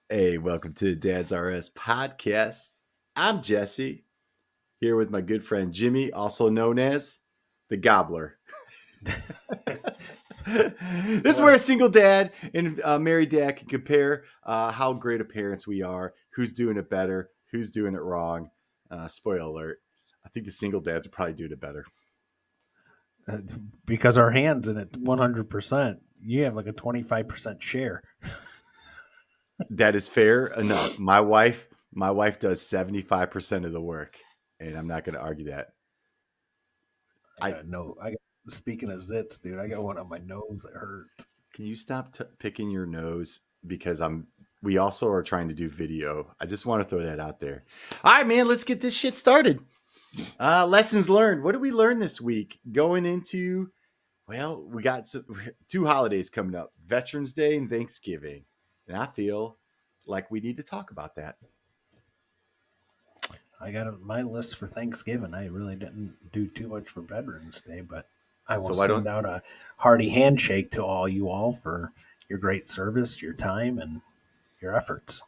Hey, welcome to the Dad's RS podcast. I'm Jesse, here with my good friend Jimmy, also known as the Gobbler. This is where a single dad and a married dad can compare how great of parents we are, who's doing it better, who's doing it wrong. Spoiler alert. I think the single dads are probably doing it better. Because our hands in it 100%. You have like a 25% share. That is fair enough. My wife does 75% of the work, and I'm not going to argue that. I got no. Speaking of zits, dude, I got one on my nose that hurt. Can you stop picking your nose? Because we also are trying to do video. I just want to throw that out there. All right, man, let's get this shit started. Lessons learned. What did we learn this week? Going into, well, we got two holidays coming up, Veterans Day and Thanksgiving. And I feel like we need to talk about that. I got my list for Thanksgiving. I really didn't do too much for Veterans Day, but I will send out a hearty handshake to all you all for your great service, your time, and your efforts.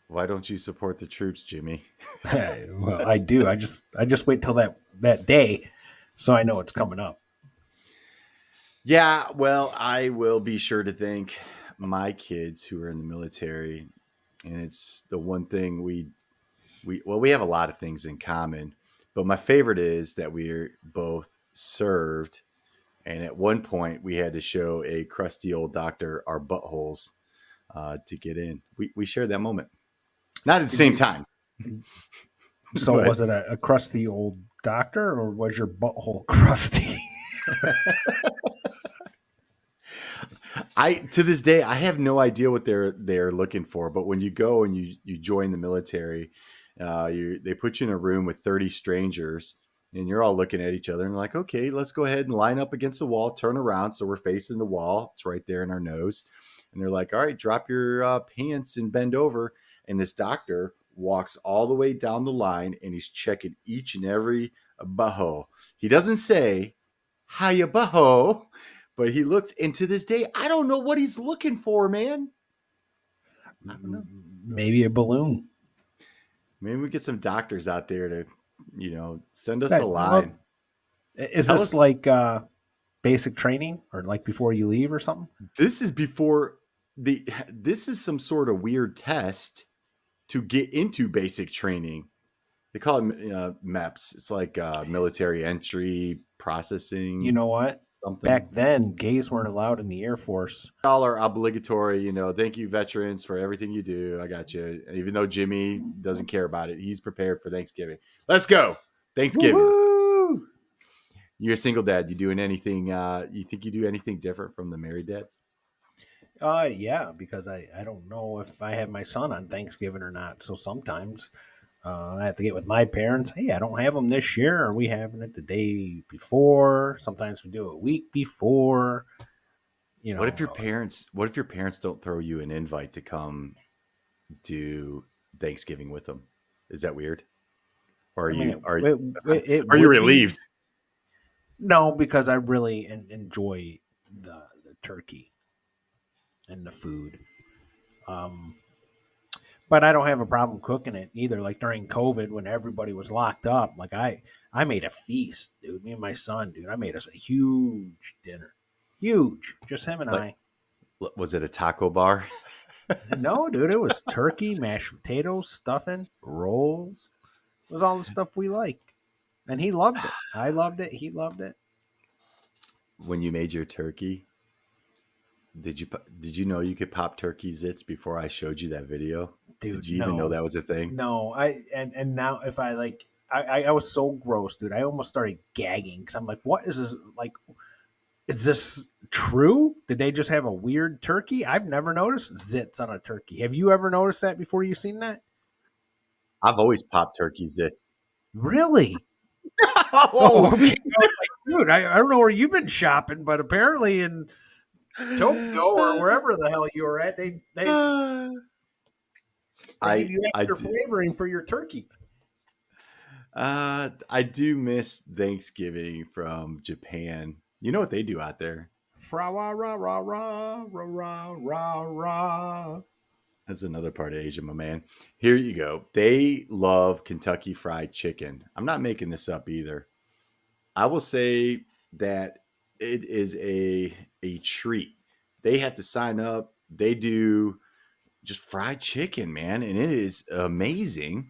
Why don't you support the troops, Jimmy? Well, I do. I just wait till that day, so I know it's coming up. Yeah, well, I will be sure to thank my kids who are in the military, and it's the one thing we have a lot of things in common, but my favorite is that we're both served, and at one point we had to show a crusty old doctor our buttholes to get in. We shared that moment, not at the same time. So was it a crusty old doctor, or was your butthole crusty? To this day, I have no idea what they're looking for. But when you go and you join the military, they put you in a room with 30 strangers, and you're all looking at each other and like, okay, let's go ahead and line up against the wall, turn around so we're facing the wall. It's right there in our nose, and they're like, all right, drop your pants and bend over. And this doctor walks all the way down the line, and he's checking each and every butthole. He doesn't say hiya butthole. But he looks, and to this day, I don't know what he's looking for, man. I don't know. Maybe a balloon. Maybe we get some doctors out there to, send us a line. Is this like basic training, or like before you leave or something? This is this is some sort of weird test to get into basic training. They call it MEPS. It's like military entry processing. You know what? Something. Back then, gays weren't allowed in the Air Force. All are obligatory, thank you, veterans, for everything you do. I got you. Even though Jimmy doesn't care about it, he's prepared for Thanksgiving. Let's go. Thanksgiving. Woo-hoo! You're a single dad. You doing anything? You think you do anything different from the married dads? Yeah, because I don't know if I have my son on Thanksgiving or not. So sometimes I have to get with my parents. Hey, I don't have them this year. Are we having it the day before? Sometimes we do it a week before. What if your parents don't throw you an invite to come do Thanksgiving with them? Is that weird? Or are you relieved? No, because I really enjoy the turkey and the food. But I don't have a problem cooking it either. Like during COVID, when everybody was locked up, like I made a feast, dude. Me and my son, dude. I made us a huge dinner, huge. Just him and I. Was it a taco bar? No, dude. It was turkey, mashed potatoes, stuffing, rolls. It was all the stuff we like, and he loved it. I loved it. He loved it. When you made your turkey, did you know you could pop turkey zits before I showed you that video? Dude, did you even know that was a thing? No, and now if I like, I was so gross, dude. I almost started gagging because I'm like, what is this? Like, is this true? Did they just have a weird turkey? I've never noticed zits on a turkey. Have you ever noticed that before? You seen that? I've always popped turkey zits. Really? Oh, okay. Dude, I don't know where you've been shopping, but apparently in Tokyo or wherever the hell you were at, they give you extra flavoring for your turkey. I do miss Thanksgiving from Japan. You know what they do out there? Fra ra ra ra ra ra ra ra ra. That's another part of Asia, my man. Here you go. They love Kentucky Fried Chicken. I'm not making this up either. I will say that it is a treat. They have to sign up. They do just fried chicken, man, and it is amazing.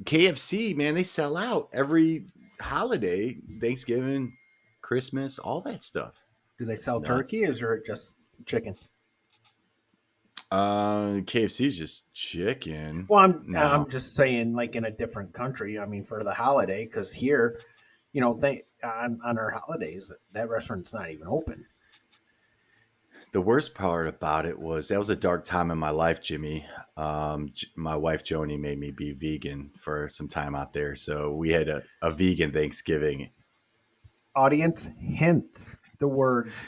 KFC, man, they sell out every holiday, Thanksgiving, Christmas, all that stuff. Do they It's sell nuts. turkey or is it just chicken? KFC is just chicken Well, I'm now. just saying, like in a different country. I mean, for the holiday, because here, they on our holidays that restaurant's not even open. The worst part about it was that was a dark time in my life, Jimmy. My wife Joni made me be vegan for some time out there, so we had a vegan Thanksgiving. Audience hints the words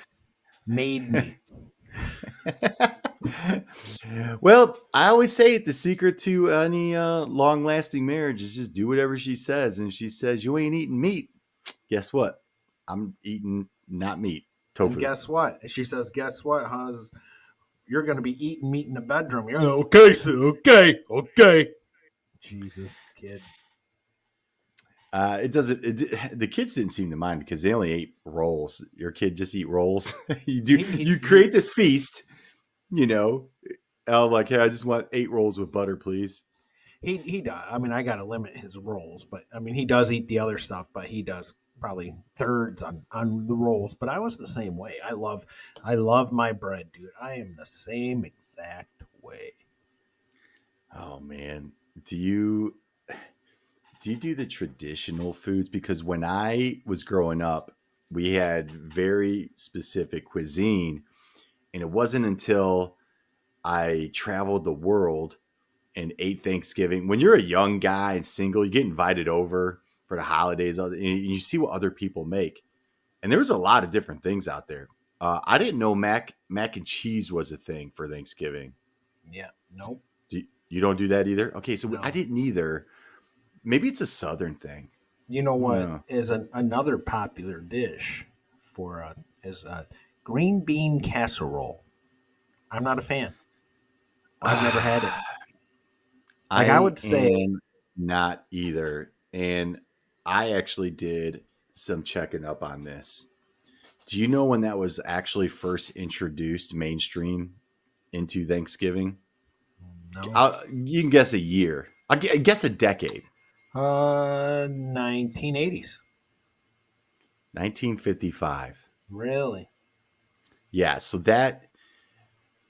"made me." Well, I always say it, the secret to any long lasting marriage is just do whatever she says. And if she says you ain't eating meat, guess what? I'm eating not meat, And tofu. guess what? She says, "Guess what, Huz? You're going to be eating meat in the bedroom." You're like, okay, so okay. Jesus, kid. It doesn't. The kids didn't seem to mind because they only ate rolls. Your kid just eat rolls. you do. He he You create he this feast. You know. I'm like, hey, I just want 8 rolls with butter, please. he does. I mean, I got to limit his rolls, but I mean, he does eat the other stuff, but he does probably thirds on the rolls. But I was the same way. I love my bread, dude. I am the same exact way. Oh man, do you do you do the traditional foods? Because when I was growing up, we had very specific cuisine, and it wasn't until I traveled the world and ate Thanksgiving. When you're a young guy and single, you get invited over for the holidays, and you see what other people make. And there was a lot of different things out there. I didn't know mac and cheese was a thing for Thanksgiving. Yeah. Nope. You don't do that either? Okay, so I No. didn't either. Maybe it's a Southern thing. You know I don't what know. is another popular dish for is green bean casserole. I'm not a fan. I've never had it. Like I I would say, am not either. And I actually did some checking up on this. Do you know when that was actually first introduced mainstream into Thanksgiving? no. You can guess a year. I guess a decade. 1980s. 1955. Really? Yeah, so that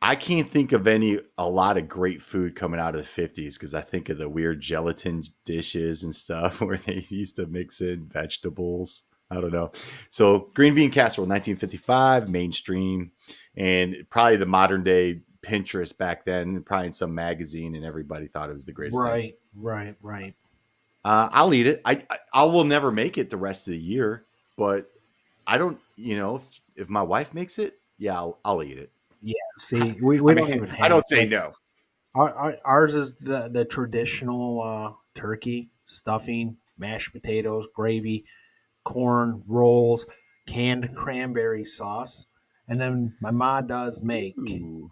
I can't think of a lot of great food coming out of the 50s because I think of the weird gelatin dishes and stuff where they used to mix in vegetables. I don't know. So green bean casserole, 1955, mainstream, and probably the modern day Pinterest back then, probably in some magazine, and everybody thought it was the greatest thing. Right. I'll eat it. I will never make it the rest of the year, but I don't. If my wife makes it, yeah, I'll eat it. Yeah. See, we I mean, don't even I have don't say like no. ours is the traditional turkey stuffing, mashed potatoes, gravy, corn rolls, canned cranberry sauce, and then my ma does make Ooh.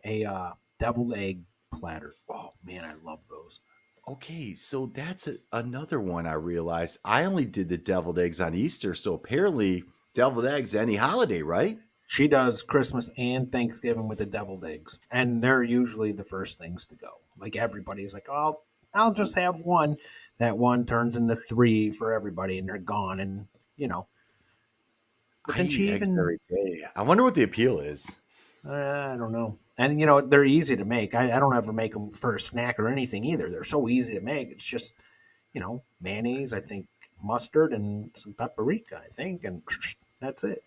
a deviled egg platter. Oh man, I love those. Okay, so that's another one I realized. I only did the deviled eggs on Easter, so apparently deviled eggs any holiday, right? She does Christmas and Thanksgiving with the deviled eggs, and they're usually the first things to go. Like everybody's like, "Oh, I'll just have one." That one turns into three for everybody, and they're gone. And you know, but I then eat she eggs even every day. I wonder what the appeal is. I don't know. And they're easy to make. I don't ever make them for a snack or anything either. They're so easy to make. It's just mayonnaise, I think, mustard, and some paprika, I think, and that's it.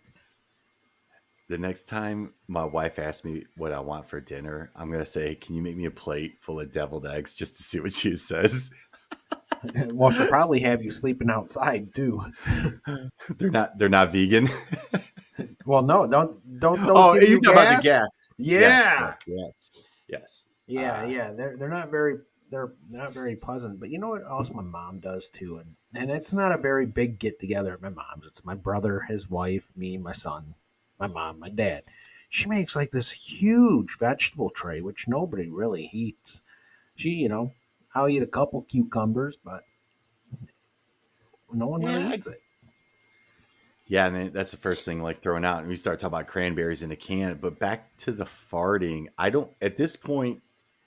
The next time my wife asks me what I want for dinner, I'm gonna say, "Can you make me a plate full of deviled eggs just to see what she says?" Well, she'll probably have you sleeping outside too. They're not vegan. Well, no, don't those Oh, give you you talk about the gas? gas? Yes, yes, Yeah, yes, yes. yeah. They're not very pleasant. But you know what else my mom does too, and it's not a very big get together at my mom's. It's my brother, his wife, me, my son. my mom, my dad. She makes like this huge vegetable tray, which nobody really eats. She, I'll eat a couple cucumbers, but no one really Yeah, eats it. yeah, and then that's the first thing like thrown out, and we start talking about cranberries in a can. But back to the farting, I don't at this point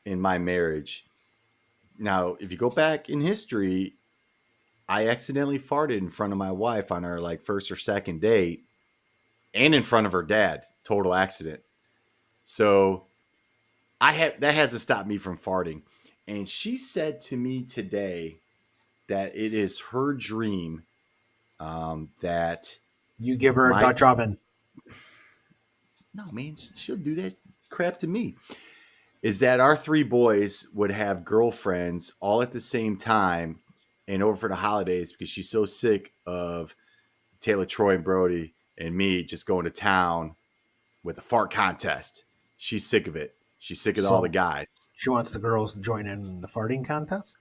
in my marriage. Now, if you go back in history, I accidentally farted in front of my wife on our like first or second date, and in front of her dad. Total accident. So I have that hasn't stopped me from farting. And she said to me today that it is her dream that You give her a my Dutch oven. no man, she'll do that crap to me. Is that our three boys would have girlfriends all at the same time and over for the holidays because she's so sick of Taylor, Troy, and Brody and me just going to town with a fart contest. She's sick of it. She's sick of all the So guys. she wants the girls to join in the farting contest.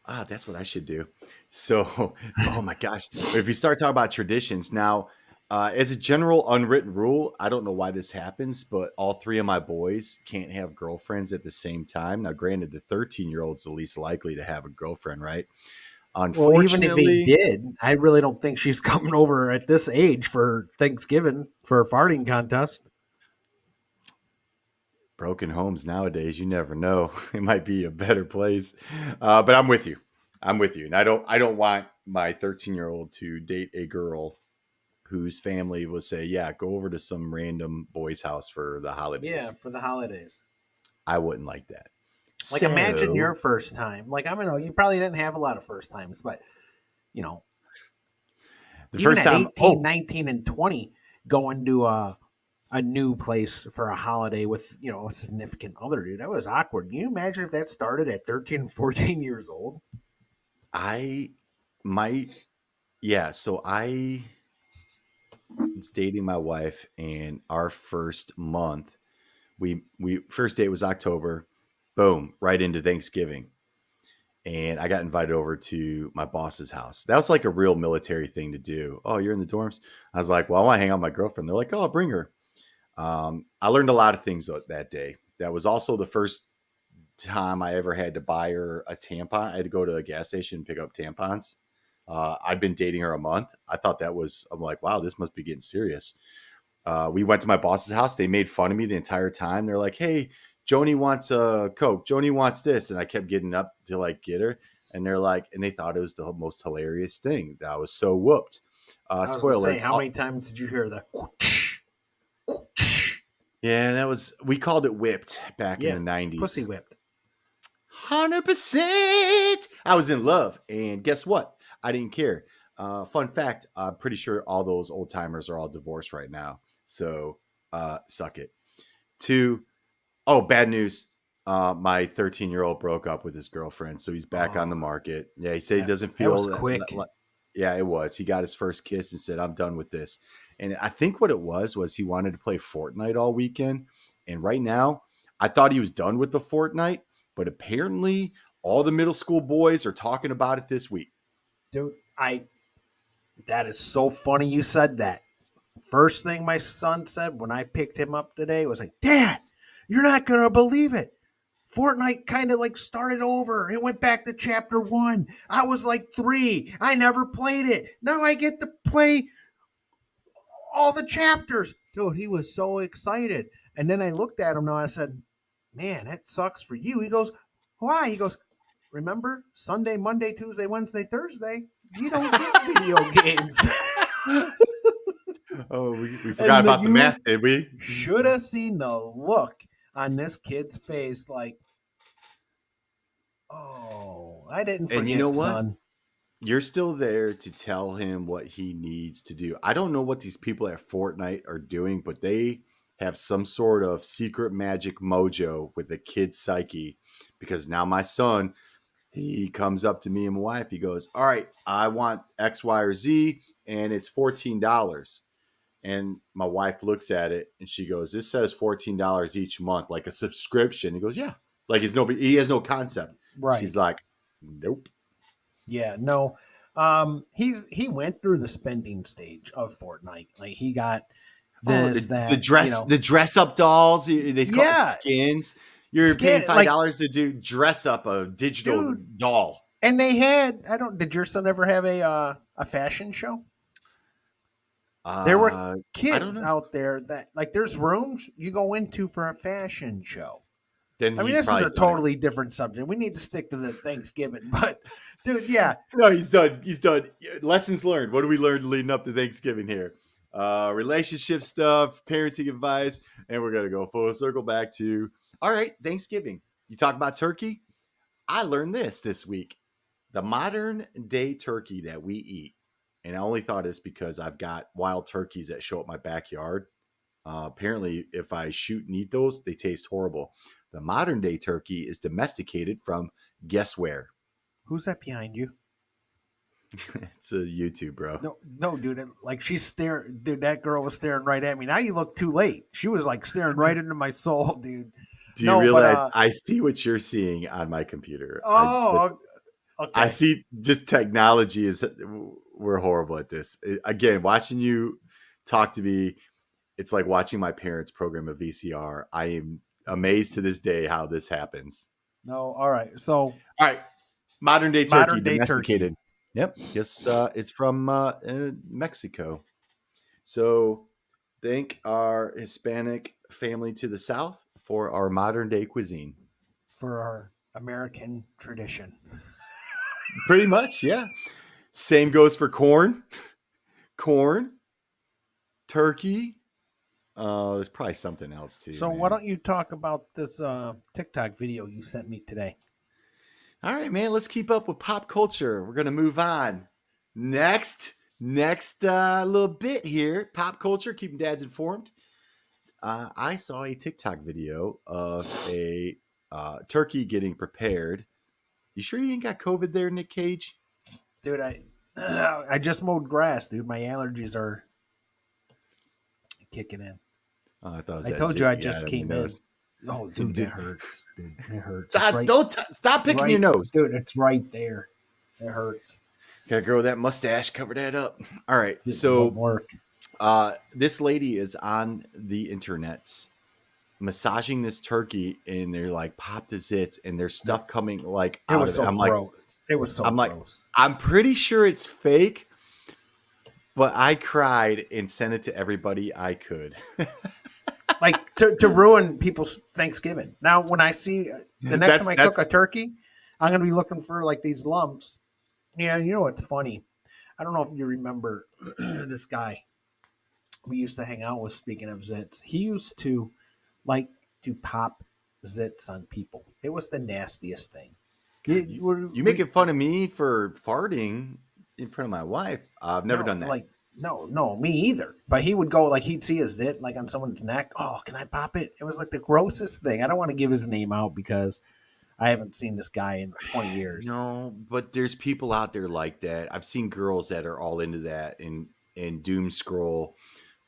Ah, that's what I should do. So, oh my gosh. If you start talking about traditions now, as a general unwritten rule, I don't know why this happens, but all three of my boys can't have girlfriends at the same time. Now, granted, the 13-year-old's the least likely to have a girlfriend, right? Well, even if he Unfortunately, did, I really don't think she's coming over at this age for Thanksgiving for a farting contest. broken homes nowadays, you never know. It might be a better place. But I'm with you. I'm with you. And I don't want my 13-year-old to date a girl whose family will say, yeah, go over to some random boy's house for the Yeah, holidays. for the holidays. I wouldn't like that. Like imagine So your first time. Like I don't know, you probably didn't have a lot of first times, but you know, the even first at time, 18, 19, and 20, going to a new place for a holiday with, a significant other, dude, that was awkward. Can you imagine if that started at 13 and 14 years old? I might, yeah. So I was dating my wife, and our first month, we first date was October. Boom, right into Thanksgiving. And I got invited over to my boss's house. That was like a real military thing to do. Oh, you're in the dorms? I was like, well, I want to hang out with my girlfriend. They're like, oh, I'll bring her. I learned a lot of things that day. That was also the first time I ever had to buy her a tampon. I had to go to a gas station and pick up tampons. I'd been dating her a month. I thought that was, I'm like, wow, this must be getting serious. We went to my boss's house. They made fun of me the entire time. They're like, hey, Joni wants a Coke. Joni wants this. And I kept getting up to like get her. And they're like, and they thought it was the most hilarious thing. I was so whooped. I was going to Spoiler say, alert. how many times did you hear the whoosh, whoosh? Yeah, that was, we called it whipped back in Yeah, the pussy 90s. whipped. 100%. I was in love. And guess what? I didn't care. Fun fact, I'm pretty sure all those old timers are all divorced right now. So suck it. Two, oh, bad news. My 13-year-old broke up with his girlfriend, so he's back on Oh, the market. Yeah, he said he that, doesn't that was feel quick. yeah, it was. He got his first kiss and said, I'm done with this. And I think what it was he wanted to play Fortnite all weekend. And right now, I thought he was done with the Fortnite, but apparently all the middle school boys are talking about it this week. Dude, that is so funny you said that. First thing my son said when I picked him up today was like, Dad, you're not going to believe it. Fortnite kind of like started over. It went back to chapter 1. I was like 3. I never played it. Now I get to play all the chapters. Dude, he was so excited. And then I looked at him and I said, Man, that sucks for you. He goes, Why? He goes, Remember Sunday, Monday, Tuesday, Wednesday, Thursday? You don't get video games. Oh, we forgot And about the math, you did we? should have seen the look on this kid's face like, oh, I didn't And you know forget, what? son. You're still there to tell him what he needs to do. I don't know what these people at Fortnite are doing, but they have some sort of secret magic mojo with the kid's psyche. Because now my son, he comes up to me and my wife. He goes, all right, I want X, Y, or Z, and it's $14. And my wife looks at it and she goes, this says $14 each month, like a subscription. He goes, yeah. Like he has no concept. Right. She's like, nope. Yeah, no. He went through the spending stage of Fortnite. Like he got Oh, this, that, you know. the dress up dolls. They call it Yeah, skins. You're paying skin, like, $5 to do dress up a digital dude. doll. And they had, I don't, did your son ever have a fashion show? There were Uh, I don't kids know. out there that, like, there's rooms you go into for a fashion show. Then I mean, he's this is probably a done it. totally different subject. We need to stick to the Thanksgiving, but dude, yeah. No, he's done. He's done. Lessons learned. What do we learn leading up to Thanksgiving here? Relationship stuff, parenting advice, and we're gonna go full circle back to all right. Thanksgiving. You talk about turkey. I learned this week. The modern day turkey that we eat, and I only thought this because I've got wild turkeys that show up my backyard. Apparently, if I shoot and eat those, they taste horrible. The modern day turkey is domesticated from guess where? Who's that behind you? It's a YouTube, bro. No, no, dude. Like, she's staring. Dude, that girl was staring right at me. Now you look too late. She was like staring right into my soul, dude. Do you No, but realize I see what you're seeing on my computer? oh, I okay. see just technology is we're horrible at this. Again, watching you talk to me, it's like watching my parents program a VCR. I am amazed to this day how this happens. No, all right. So All right, modern day turkey modern day turkey domesticated. Yep, guess it's from Mexico. So thank our Hispanic family to the south for our modern day cuisine. for our American tradition. Pretty much, yeah. Same goes for corn, corn, turkey. There's probably something else too, So why man. don't you talk about this TikTok video you sent me today? All right, man. Let's keep up with pop culture. We're gonna move on. Next little bit here. Pop culture, keeping dads informed. I saw a TikTok video of a turkey getting prepared. You sure you ain't got COVID there, Nick Cage? Dude, I I just mowed grass, dude. My allergies are kicking in. Oh, I thought it was I that told you zit I you got just on your came in. nose. Oh, dude, that Dude, hurts. Dude, it hurts. It's stop, right, stop picking your right, nose. dude. It's right there. It hurts. Gotta grow that mustache, cover that up. All right. It won't So work. this lady is on the internets massaging this turkey and they're like pop the zits and there's stuff coming like It out was of it. so gross. It was so I'm like, gross. I'm pretty sure it's fake, but I cried and sent it to everybody I could. Like, to ruin people's Thanksgiving. Now, when I see the next time I That's cook a turkey, I'm gonna be looking for like these lumps. Yeah, you know what's funny? I don't know if you remember this guy we used to hang out with. Speaking of zits, he used to like to pop zits on people. It was the nastiest thing. God, you making fun of me for farting in front of my wife. I've never no, done that. like, no, me either. But he would go, like, he'd see a zit like on someone's neck. Oh, can I pop it? It was like the grossest thing. I don't want to give his name out because I haven't seen this guy in 20 years. No, but there's people out there like that. I've seen girls that are all into that and doom scroll,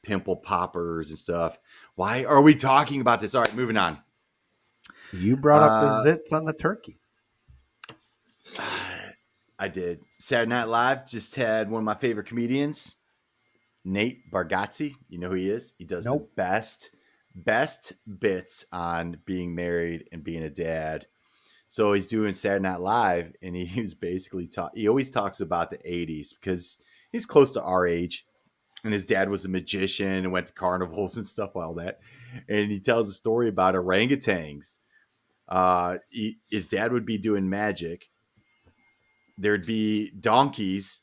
pimple poppers and stuff. Why are we talking about this? All right, moving on. You brought up the Uh, zits on the turkey. I did. Saturday Night Live just had one of my favorite comedians, Nate Bargatze. You know who he is? He does the Nope. best bits on being married and being a dad. So he's doing Saturday Night Live, and he was basically he always talks about the '80s because he's close to our age, and his dad was a magician and went to carnivals and stuff like that. And he tells a story about orangutans. His dad would be doing magic. There'd be donkeys,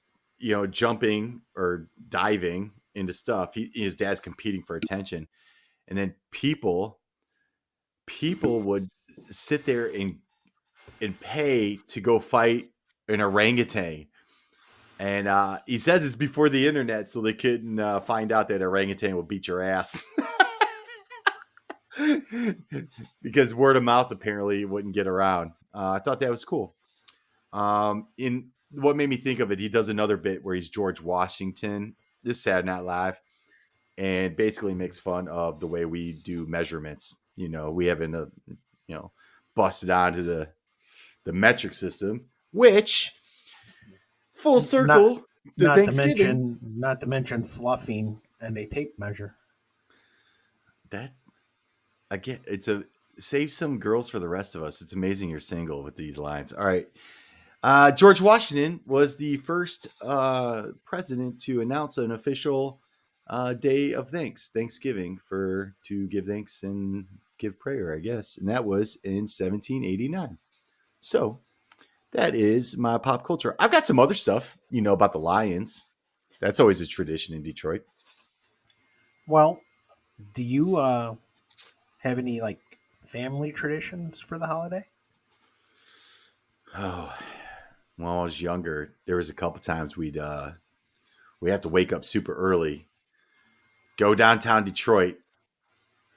jumping or diving into stuff. His dad's competing for attention, and then people would sit there and pay to go fight an orangutan. And he says it's before the internet, so they couldn't find out that orangutan will beat your ass. Because word of mouth apparently wouldn't get around. I thought that was cool. In what made me think of it, he does another bit where he's George Washington. This Saturday Night Live, and basically makes fun of the way we do measurements. We haven't, busted onto the metric system, which full Not circle to not to Thanksgiving. mention not to mention fluffing and a tape measure. that again, it's a save some girls for the rest of us. It's amazing you're single with these lines. All right. George Washington was the first president to announce an official day of thanks, Thanksgiving, for to give thanks and give prayer, I guess. And that was in 1789. So that is my pop culture. I've got some other stuff, about the Lions. That's always a tradition in Detroit. Well, do you have any like family traditions for the holiday? Oh, when I was younger, there was a couple times we'd have to wake up super early, go downtown Detroit,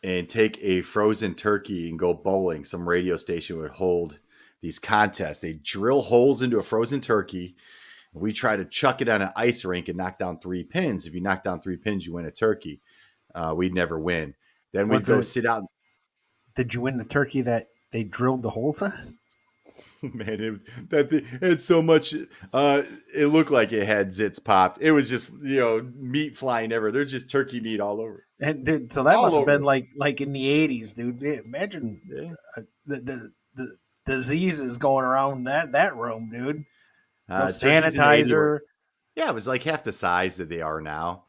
and take a frozen turkey and go bowling. Some radio station would hold these contests. They drill holes into a frozen turkey. And we try to chuck it on an ice rink and knock down 3 pins. If you knock down 3 pins, you win a turkey. We'd never win. Then we'd Was go it? sit out. Did you win the turkey that they drilled the holes in? Man, it had so much. It looked like it had zits popped. It was just meat flying everywhere. There's just turkey meat all over, And dude, so that all must have been over. like in the '80s, dude. Imagine Yeah. the diseases going around that room, dude. No Turkeys in the '80s were, sanitizer. yeah, it was like half the size that they are now.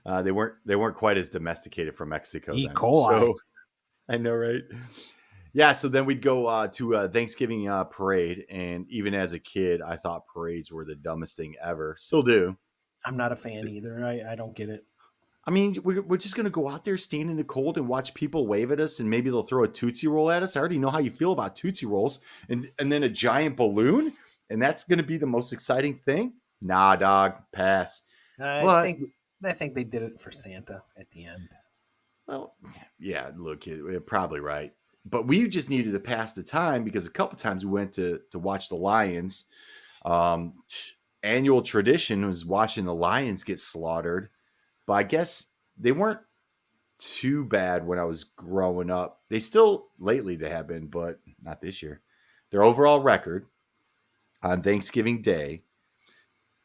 They weren't quite as domesticated from Mexico E. then. coli. So I know, right? Yeah. So then we'd go to a Thanksgiving parade, and even as a kid, I thought parades were the dumbest thing ever. Still do. I'm not a fan either. I don't get it. I mean, we're just gonna go out there, stand in the cold, and watch people wave at us, and maybe they'll throw a Tootsie Roll at us. I already know how you feel about Tootsie Rolls, and then a giant balloon, and that's gonna be the most exciting thing. Nah, dog, pass. I But think I think they did it for Santa at the end. well, yeah, look, you're probably right. But we just needed to pass the time because a couple times we went to watch the Lions. Um, Annual tradition was watching the Lions get slaughtered. But I guess they weren't too bad when I was growing up. They still lately they have been, but not this year. Their overall record on Thanksgiving Day: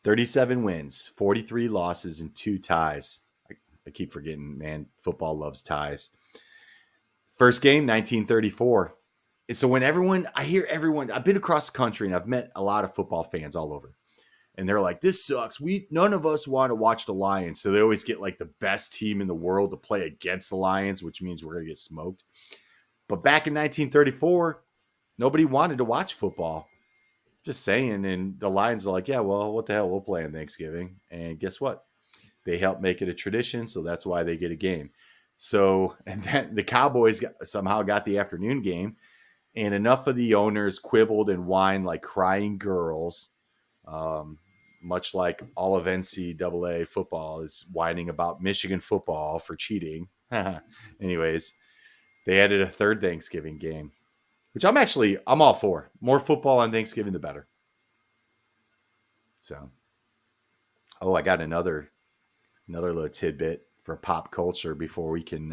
37 wins, 43 losses, and 2 ties. I keep forgetting, man. Football loves ties. First game, 1934. And so when I hear everyone, I've been across the country and I've met a lot of football fans all over. And they're like, this sucks. None of us want to watch the Lions. So they always get like the best team in the world to play against the Lions, which means we're going to get smoked. But back in 1934, nobody wanted to watch football. Just saying. And the Lions are like, yeah, well, what the hell? We'll play on Thanksgiving. And guess what? They help make it a tradition. So that's why they get a game. So, and then the Cowboys somehow got the afternoon game. And enough of the owners quibbled and whined like crying girls. Um, Much like all of NCAA football is whining about Michigan football for cheating. Anyways, they added a third Thanksgiving game, which I'm all for. More football on Thanksgiving, the better. So, I got another little tidbit for pop culture before we could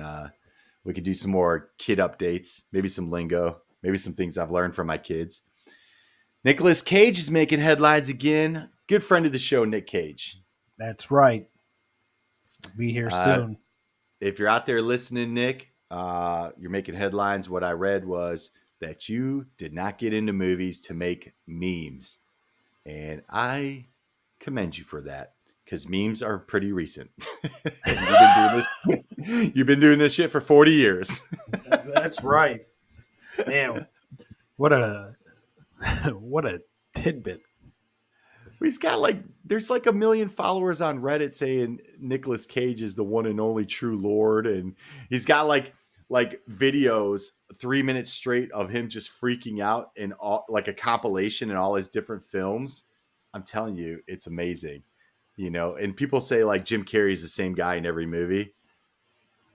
do some more kid updates, maybe some lingo, maybe some things I've learned from my kids. Nicolas Cage is making headlines again. Good friend of the show, Nick Cage. That's right. Be here Uh, soon. if you're out there listening, Nick, you're making headlines. What I read was that you did not get into movies to make memes. And I commend you for that because memes are pretty recent. You've been doing this shit for 40 years. That's right. Man, what a what a tidbit. He's got there's like a million followers on Reddit saying Nicolas Cage is the one and only true Lord, and he's got like videos 3 minutes straight of him just freaking out and all like a compilation in all his different films. I'm telling you, it's amazing, And people say like Jim Carrey's the same guy in every movie.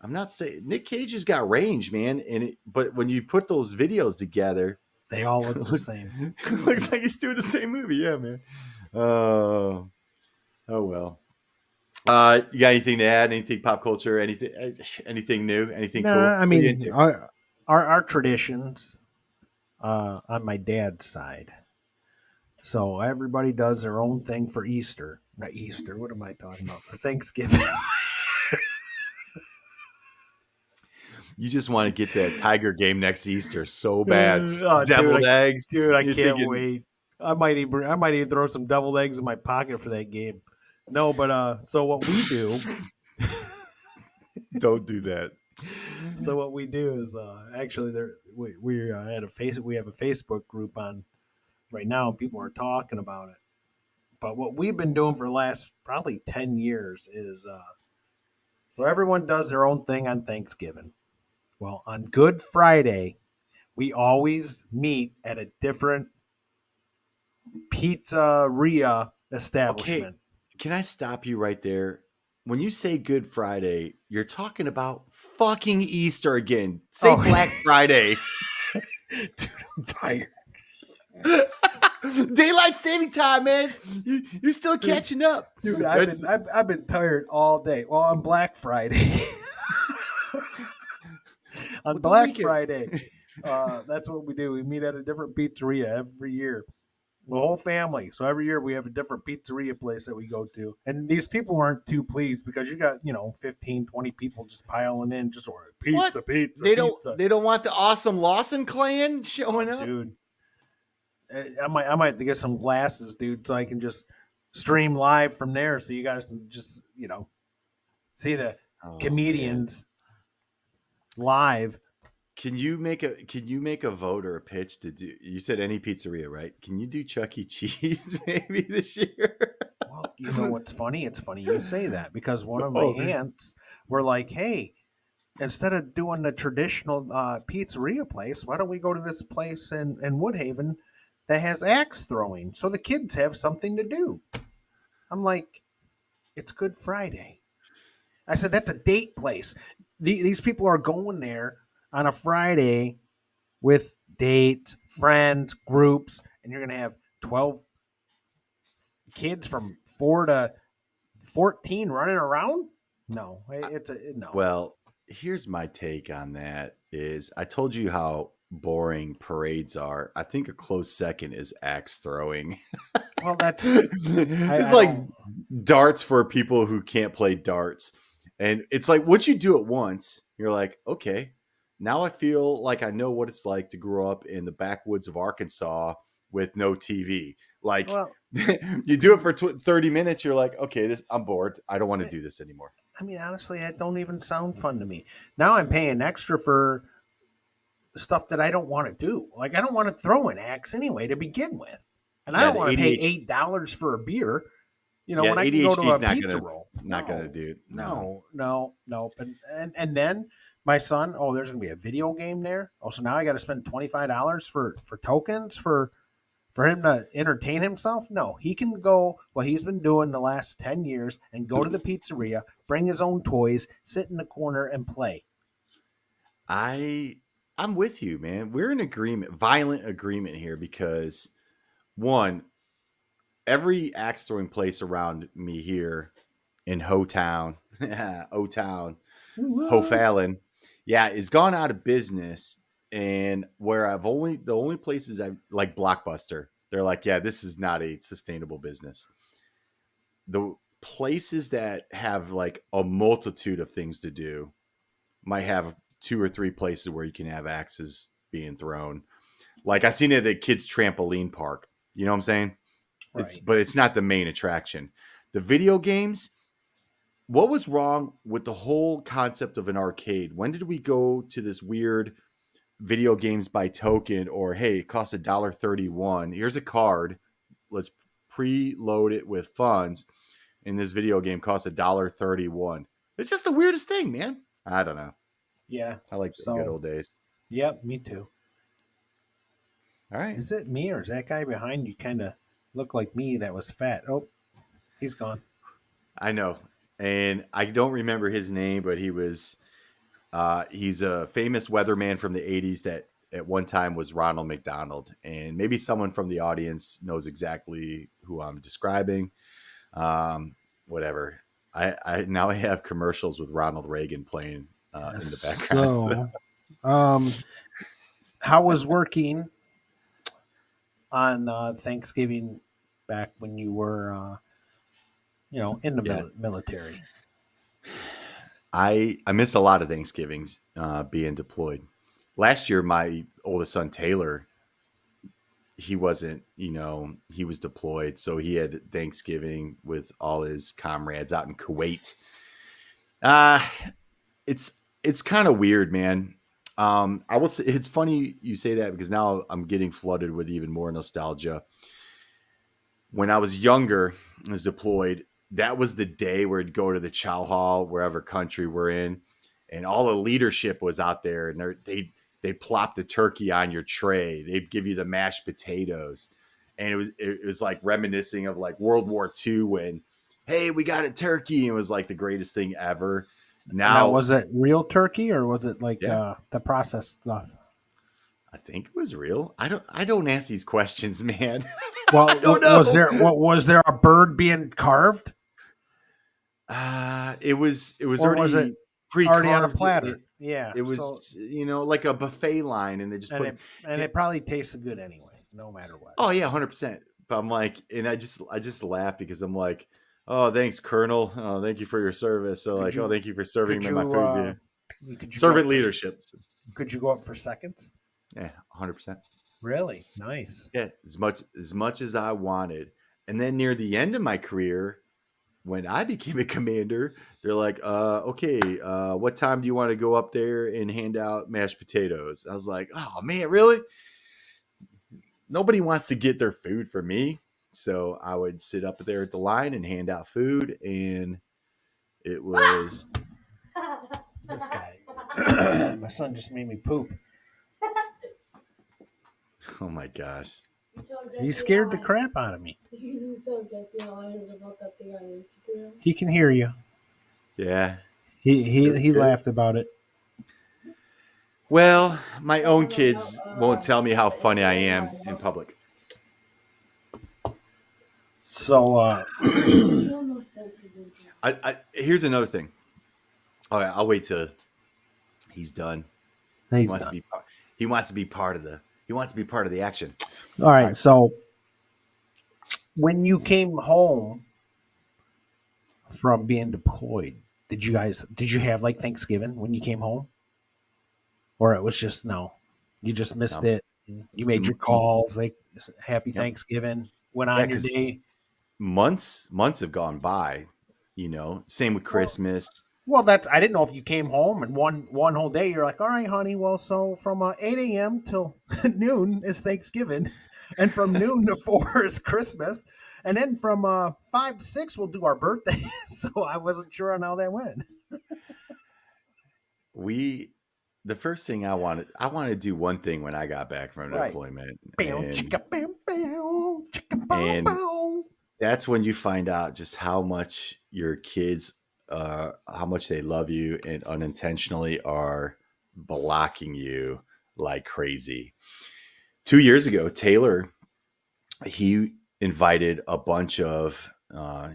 I'm not saying Nick Cage has got range, man, but when you put those videos together, They all look the look, same. looks like he's doing the same movie. Yeah, man. Oh, oh well. You got anything to add? Anything pop culture? Anything new? Anything Nah, cool? I What are you mean into? our traditions on my dad's side. So everybody does their own thing for Easter. Not Easter. What am I talking about? For Thanksgiving. You just want to get that Tiger game next Easter so bad. Oh, Deviled eggs. dude, I You're can't thinking, wait. I might even throw some deviled eggs in my pocket for that game. No, but so what we do, don't do that. is actually we have a Facebook group on right now. And people are talking about it. But what we've been doing for the last probably 10 years is so everyone does their own thing on Thanksgiving. Well, on Good Friday, we always meet at a different pizzeria Okay, establishment. can I stop you right there? When you say Good Friday, you're talking about fucking Easter again. Say Oh, Black Friday. dude, I'm tired. Daylight saving time, man. You're still Dude, catching up. dude, I've That's been I've been tired all day. Well, on Black Friday, on well, don't Black make it. Friday, that's what we do. We meet at a different pizzeria every year. The whole family. So every year we have a different pizzeria place that we go to. And these people aren't too pleased because you got, 15, 20 people just piling in, just ordering What? pizza, pizza, They don't. pizza. They don't want the awesome Lawson clan Oh, showing up. dude. I might have to get some glasses, dude, so I can just stream live from there so you guys can just, see the Oh man. comedians live. Can you make a vote or a pitch to do? You said any pizzeria, right? Can you do Chuck E. Cheese maybe this year? Well, you know what's funny? It's funny you say that because one of my Oh, aunts were like, hey, instead of doing the traditional pizzeria place, why don't we go to this place in Woodhaven that has axe throwing so the kids have something to do? I'm like, it's Good Friday. I said, that's a date place. These people are going there on a Friday with dates, friends, groups, and you're going to have 12 kids from 4 to 14 running around? No, it's a no. well, here's my take on that is I told you how boring parades are. I think a close second is axe throwing. Well, It's I like don't. darts for people who can't play darts. And it's like once you do it once, you're like, okay, now I feel like I know what it's like to grow up in the backwoods of Arkansas with no TV. Like Well, you do it for 30 minutes, you're like, okay, I'm bored. I don't want to I do this anymore. I mean, honestly, that don't even sound fun to me. Now I'm paying extra for stuff that I don't want to do. Like I don't want to throw an axe anyway to begin with, and I Yeah, don't the want to pay ADHD. $8 for a beer. Yeah, When I can go to ADHD a is not pizza gonna roll. not gonna No, do it. No. no, no, nope. And then my son, oh, there's gonna be a video game there. Oh, so now I got to spend $25 for tokens for him to entertain himself? No, he can go what he's been doing the last 10 years and go to the pizzeria, bring his own toys, sit in the corner and play. I I'm with you, man. We're in agreement, violent agreement here because one, every axe throwing place around me here in Ho Town, O Town, Ho What? Fallon, yeah, is gone out of business. And where the only places I like Blockbuster, they're like, yeah, this is not a sustainable business. The places that have like a multitude of things to do might have two or three places where you can have axes being thrown. Like I seen it at a kids trampoline park. You know what I'm saying? Right. But it's not the main attraction. The video games, what was wrong with the whole concept of an arcade? When did we go to this weird video games by token or hey, it costs $1.31. Here's a card. Let's preload it with funds. And this video game costs $1.31. It's just the weirdest thing, man. I don't know. Yeah. I like the good So, old days. yep, me too. All right. Is it me or is that guy behind you kind of look like me that was fat? Oh, he's gone. I know. And I don't remember his name, but he's a famous weatherman from the 80s that at one time was Ronald McDonald. And maybe someone from the audience knows exactly who I'm describing. Whatever. I now have commercials with Ronald Reagan playing in the background. So. So, um, how was working on Thanksgiving back when you were, in the Yeah. military? I miss a lot of Thanksgivings being deployed. Last year, my oldest son Taylor, he wasn't, he was deployed, so he had Thanksgiving with all his comrades out in Kuwait. Uh it's kind of weird, man. I will say it's funny you say that because now I'm getting flooded with even more nostalgia. When I was younger, I was deployed. That was the day where I'd go to the chow hall, wherever country we're in, and all the leadership was out there, and they'd plop the turkey on your tray. They'd give you the mashed potatoes, and it was like reminiscing of like World War II when, hey, we got a turkey. It was like the greatest thing ever. Now, Now, was it real turkey or was it like yeah, the processed stuff? I think it was real. I don't ask these questions, man. I Well, don't was know. there was there a bird being carved, It was or was it already already on a pre-carved. platter? Yeah. It So was like a buffet line, and they just and put it and it. it probably tasted good anyway, no matter what. Oh yeah, So 100%. But I'm like, and I just laugh because I'm like, oh thanks, Colonel. Oh, thank you for your service. So could like, oh you thank you for serving could me my you food. Yeah, could you go servant up for leadership. So, could you go up for seconds? yeah, 100%. Really nice. Yeah, as much as I wanted. And then near the end of my career, when I became a commander, they're like, okay, what time do you want to go up there and hand out mashed potatoes? I was like, oh man, really? Nobody wants to get their food from me. So I would sit up there at the line and hand out food. And it was, This guy, my son just made me poop. oh my gosh. He scared the crap out of me. He can hear you. Yeah. He It- laughed about it. well, my own kids won't tell me how funny I am in public. So Here's another thing. All right, I'll wait till he's done. He he's wants to done. be he wants to be part of the action. All All right. right. So when you came home from being deployed, did you have like Thanksgiving when you came home, or it was just no, you just missed Um, it? You made your m- calls like Happy yep. Thanksgiving, went Yeah, on your because day. months have gone by. Same with Well, Christmas. well, that's I didn't know if you came home and one whole day you're like, all right, honey. Well, so from 8 a.m. till noon is Thanksgiving, and from noon to 4 is Christmas, and then from 5 to 6 we'll do our birthday. So I wasn't sure on how that went. We the first thing I wanted to do one thing when I got back from Right. deployment, Bam, chicka, bam, bam, chicka, bow, and bow. that's when you find out just how much your kids, how much they love you, and unintentionally are blocking you like crazy. 2 years ago, Taylor, he invited a bunch of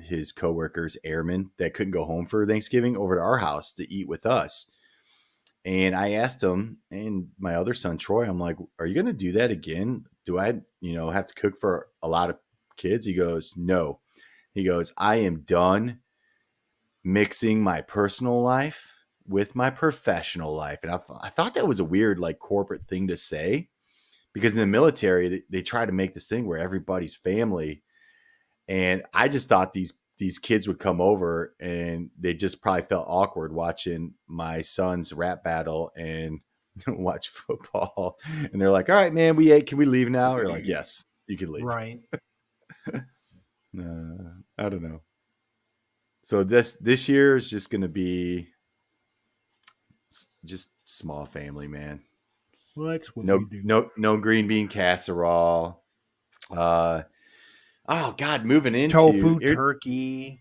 his coworkers, airmen that couldn't go home for Thanksgiving, over to our house to eat with us. And I asked him and my other son Troy, I'm like, "Are you going to do that again? Do I, have to cook for a lot of kids?" He goes, "No." He goes, "I am done mixing my personal life with my professional life." And I thought that was a weird, like, corporate thing to say, because in the military, they try to make this thing where everybody's family. And I just thought these kids would come over and they just probably felt awkward watching my son's rap battle and watch football. And they're like, "All right, man, we ate. Can we leave now?" Or like, "Yes, you can leave." Right. I don't know. So this year is just going to be just small family, man. Well, that's what we No, do. no green bean casserole. Uh, oh God, moving into Tofu turkey.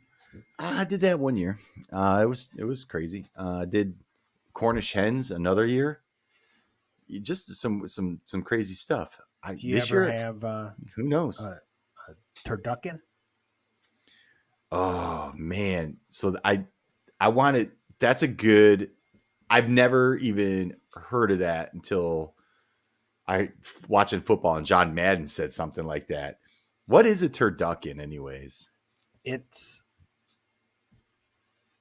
I did that one year. It was crazy. I did Cornish hens another year. Just some crazy stuff. Do you This ever year, have who knows? uh, turducken? Oh man! So I wanted. That's a good. I've never even heard of that until watching football and John Madden said something like that. What is a turducken, anyways? It's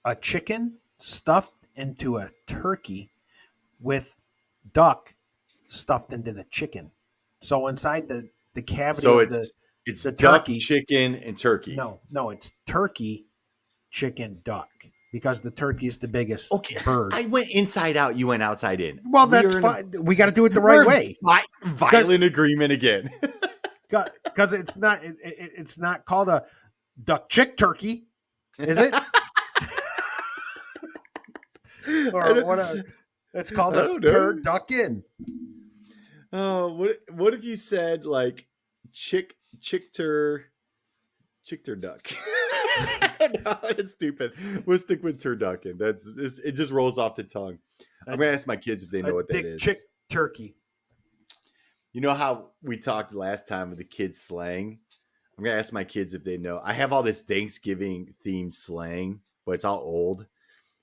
a chicken stuffed into a turkey with duck stuffed into the chicken. So inside the cavity So of it's the duck, turkey, chicken, and turkey. no, it's turkey, chicken, duck because the turkey is the biggest Okay, bird. I went inside out. You went outside in. Well, We that's are in a fine. We got to do it the right we're way violent agreement again. because it's not called a duck chick turkey, is it? I Or don't, what? It's called I a don't know. turducken. Oh, what if you said like chick chickter chickter duck? No, it's stupid. We'll stick with turducken. It just rolls off the tongue. A, I'm gonna ask my kids if they a know what that dick chick is. turkey. You know how we talked last time with the kids slang? I'm gonna ask my kids if they know. I have all this Thanksgiving themed slang, but it's all old.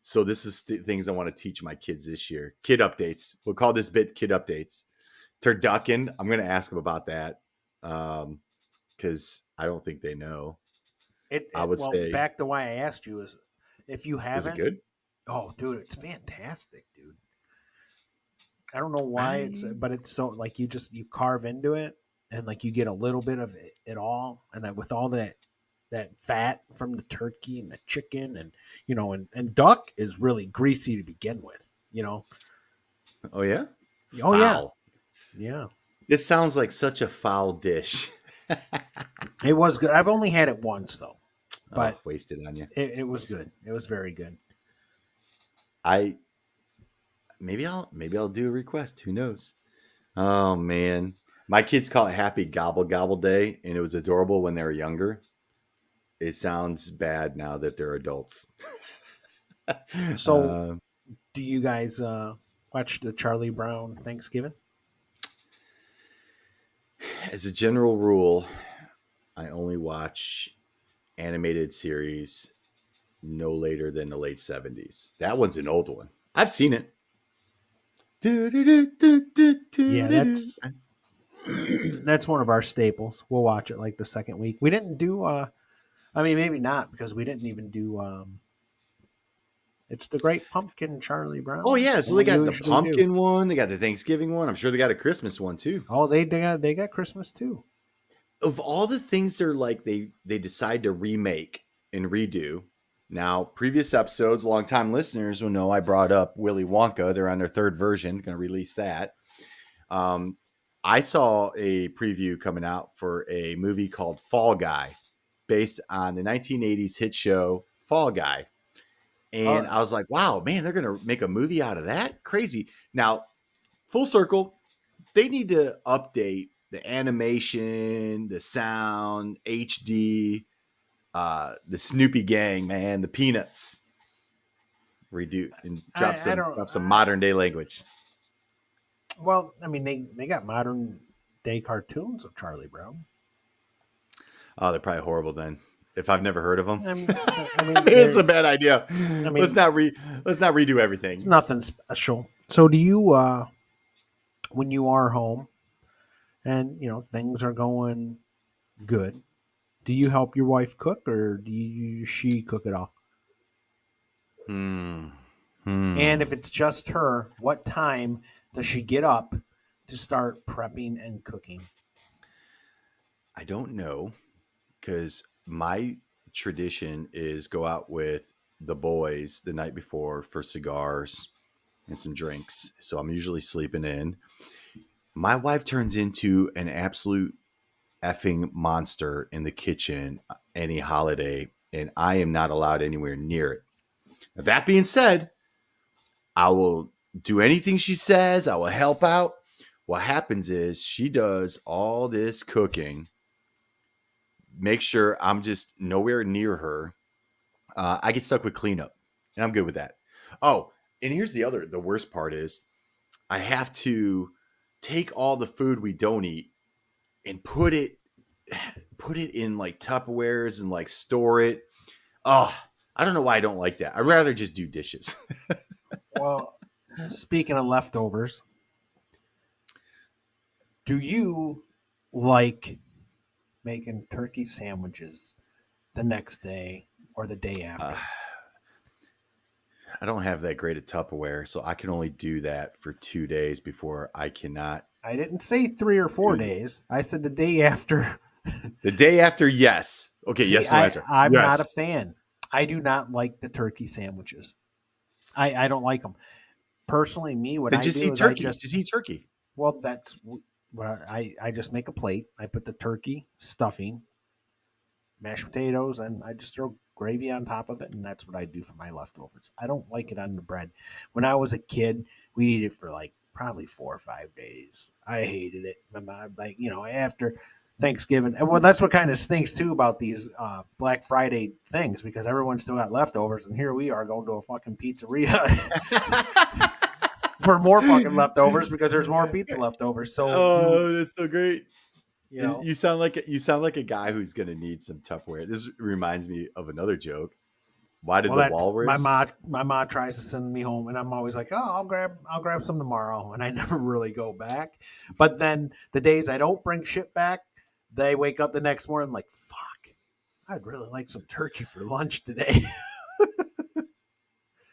So this is things I want to teach my kids this year. Kid updates. We'll call this bit kid updates. Turducken. I'm gonna ask them about that because I don't think they know. I would Well, say, back to why I asked you is if you is it haven't. good? Oh, dude, it's fantastic, dude. I don't know why I but it's so like you carve into it and like you get a little bit of it all, and then with all that fat from the turkey and the chicken, and and duck is really greasy to begin with. oh yeah, Oh yeah, foul. yeah. This sounds like such a foul dish. It was good. I've only had it once though, Oh, but wasted on you. it was good. It was very good. I maybe I'll do a request. Who knows? Oh man, my kids call it Happy Gobble Gobble Day, and it was adorable when they were younger. It sounds bad now that they're adults. So, uh, do you guys watch the Charlie Brown Thanksgiving? as a general rule, I only watch animated series no later than the late 70s. That one's an old one. I've seen it. Yeah, that's one of our staples. We'll watch it like the second week. We didn't do I mean maybe not because we didn't even do it's the Great Pumpkin Charlie Oh Brown yeah, so when they we got the usually do. pumpkin one, they got the Thanksgiving one. I'm sure they got a Christmas one too. Oh, they got Christmas too. Of all the things they're like they decide to remake and redo. Now, previous episodes, longtime listeners will know I brought up Willy Wonka. They're on their third version, going to release that. Um, I saw a preview coming out for a movie called Fall Guy, based on the 1980s hit show Fall Guy. And Oh, I was like, wow, man, they're going to make a movie out of that? Crazy. Now, full circle, they need to update the animation, the sound, HD, the Snoopy gang, man, the Peanuts. Redo and I don't drop some modern day language. well, I mean they got modern day cartoons of Charlie Brown. Oh, they're probably horrible then. If I've never heard of them, I mean it's a they're bad idea. I Let's mean not let's not redo it's everything. nothing special. So do you when you are home and things are going good, do you help your wife cook or she cook it all? Hmm. And if Hmm. it's just her, what time does she get up to start prepping and cooking? I don't know because my tradition is go out with the boys the night before for cigars and some drinks. So I'm usually sleeping in. My wife turns into an absolute effing monster in the kitchen any holiday, and I am not allowed anywhere near it. Now, that being said, I will do anything she says, I will help out. What happens is she does all this cooking, make sure I'm just nowhere near her. I get stuck with cleanup, and I'm good with that. Oh, and here's the worst part is I have to take all the food we don't eat and put it in like Tupperwares and like store it. Oh, I don't know why I don't like that. I'd rather just do dishes. Well, speaking of leftovers, do you like making turkey sandwiches the next day or the day uh, after? I don't have that great at Tupperware, so I can only do that for 2 days before I cannot I didn't say 3 or 4 do it. days. I said the day after. The day after, yes. Okay, See, yes, no answer. I'm not a Yes. fan. I do not like the turkey sandwiches. I don't like them. Personally, me, what Then I just do eat is I turkey. Just just, eat turkey. well, that's what I just make a plate. I put the turkey, stuffing, mashed potatoes, and I just throw gravy on top of it, and that's what I do for my leftovers. I don't like it on the bread. When I was a kid, we'd eat it for like probably 4 or 5 days. I hated it. My mom, like, after Thanksgiving, and well, that's what kind of stinks too about these Black Friday things, because everyone's still got leftovers, and here we are going to a fucking pizzeria for more fucking leftovers because there's more pizza leftovers. So Oh, that's so great. you know, You sound like a guy who's gonna need some Tupperware. This reminds me of another joke. Why did well, the that's my walrus? mom. My mom tries to send me home, and I'm always like, "Oh, I'll grab some tomorrow," and I never really go back. But then the days I don't bring shit back, they wake up the next morning like, "Fuck, I'd really like some turkey for lunch today,"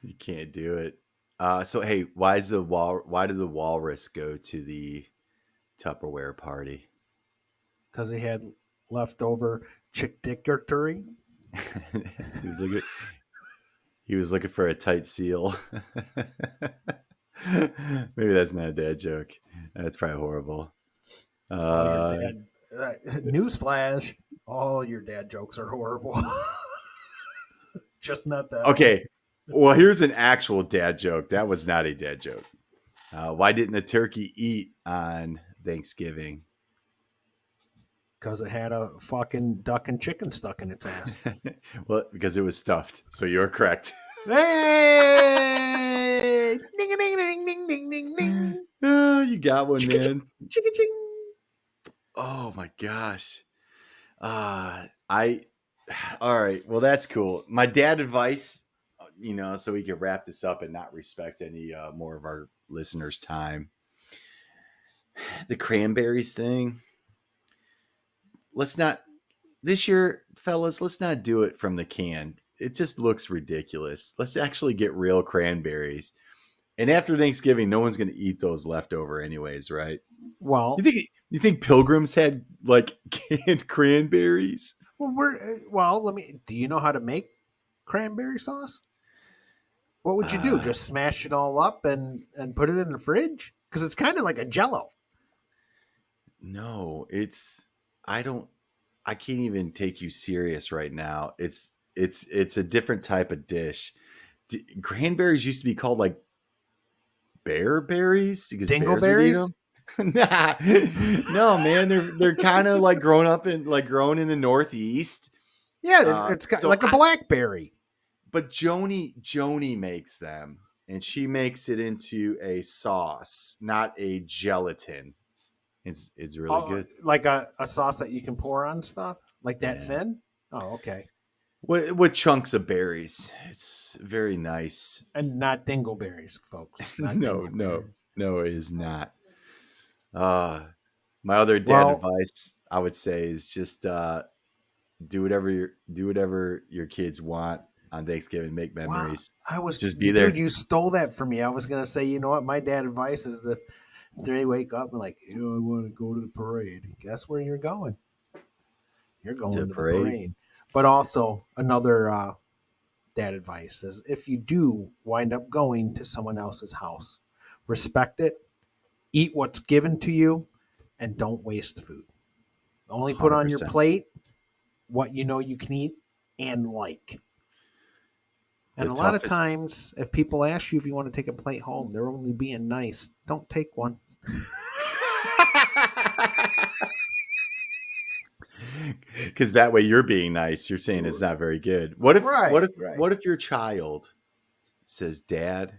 You can't do it. So hey, why did the walrus go to the Tupperware party? because they had leftover chick dickery. he was looking he was looking for a tight seal. Maybe that's not a dad joke. That's probably horrible. All your Uh, dad. Newsflash: all your dad jokes are horrible. Just not that one. okay. Well, here's an actual dad joke. That was not a dad joke. Why didn't the turkey eat on Thanksgiving? Because it had a fucking duck and chicken stuck in its ass. Well, because it was stuffed. So you're correct. Hey! Ding a ding ding ding ding ding ding. Oh, you got one, Chicka ching, man. chicka ching. Oh my gosh. I all right. Well, that's cool. My dad advice, so we can wrap this up and not respect any more of our listeners' time. The cranberries thing. Let's not this year, fellas. Let's not do it from the can. It just looks ridiculous. Let's actually get real cranberries. And after Thanksgiving, no one's going to eat those leftover anyways, right? You Well, think you think pilgrims had like canned cranberries? let me. Do you know how to make cranberry sauce? What would you do? Uh, Just smash it all up and put it in the fridge? Because it's kind of like a Jello. no, it's I don't I can't even take you serious right now. It's a different type of dish. Cranberries used to be called like bear berries because bears would eat Dingleberries? them. Nah, no, man, they're kind of like grown in the Northeast. Yeah, it's got So like a blackberry. but Joni makes them, and she makes it into a sauce, not a gelatin. It's really Oh, good. like a sauce that you can pour on stuff? Like that Yeah, thin? Oh, okay. with chunks of berries. It's very nice. And not dingleberries, folks. Not No, no, dingleberries. no, it is not. Uh my other dad Well, advice I would say is just do whatever your kids want on Thanksgiving. Make wow. memories. I was, Just be dude, there. you stole that from me. I was gonna say, you know what? My dad advice is if they wake up and like, I want to go to the parade. Guess where you're going? You're To going a to the parade. parade. But also another dad advice is if you do wind up going to someone else's house, respect it, eat what's given to you, and don't waste food. Only put on your 100%. plate what you know you can eat and like. The And a lot of toughest times, if people ask you if you want to take a plate home, they're only being nice. Don't take one. because that way you're being nice. You're saying it's not very good. What if Right, right. your child says, "Dad,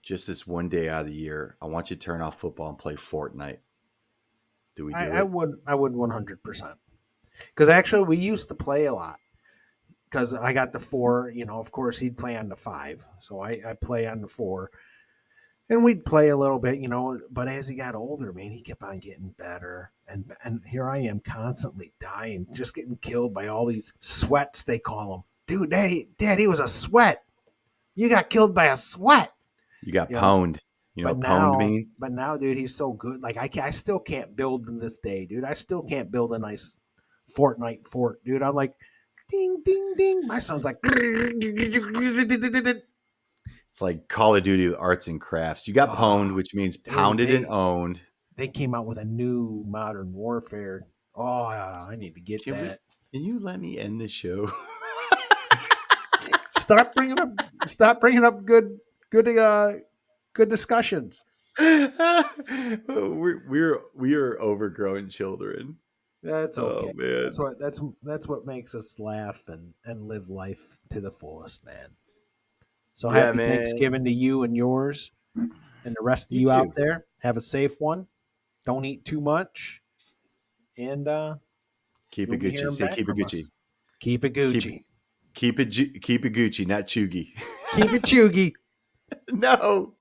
just this one day out of the year, I want you to turn off football and play Fortnite." Do we I, do I it? would, I would 100%. Because actually, we used to play a lot. Because I got the four, of course, he'd play on the five. So I play on the four. And we'd play a little bit, but as he got older, man, he kept on getting better. And here I am constantly dying, just getting killed by all these sweats, they call them. Dude, dad, he was a sweat. You got killed by a sweat. You got You know, pwned. You know but what pwned now, means? but now, dude, he's so good. Like I still can't build in this day, dude. I still can't build a nice Fortnite fort, dude. I'm like, ding, ding, ding. My son's like, It's like Call of Duty arts and crafts. You got oh, pwned, which means dude, pounded and owned. they came out with a new Modern Warfare. Oh, I need to get Can we? that. Can you let me end the show? Stop bringing up, stop bringing up good discussions. We are overgrown children. That's Oh okay. man. That's what makes us laugh and live life to the fullest, man. So Yeah, happy man. Thanksgiving to you and yours and the rest of You you out too. there. Have a safe one. Don't eat too much, and Keep you'll it be Gucci. hearing Say back keep it from Gucci. us. Keep it Keep Gucci. keep it Gucci, not Chugi. Keep it chuggy. No.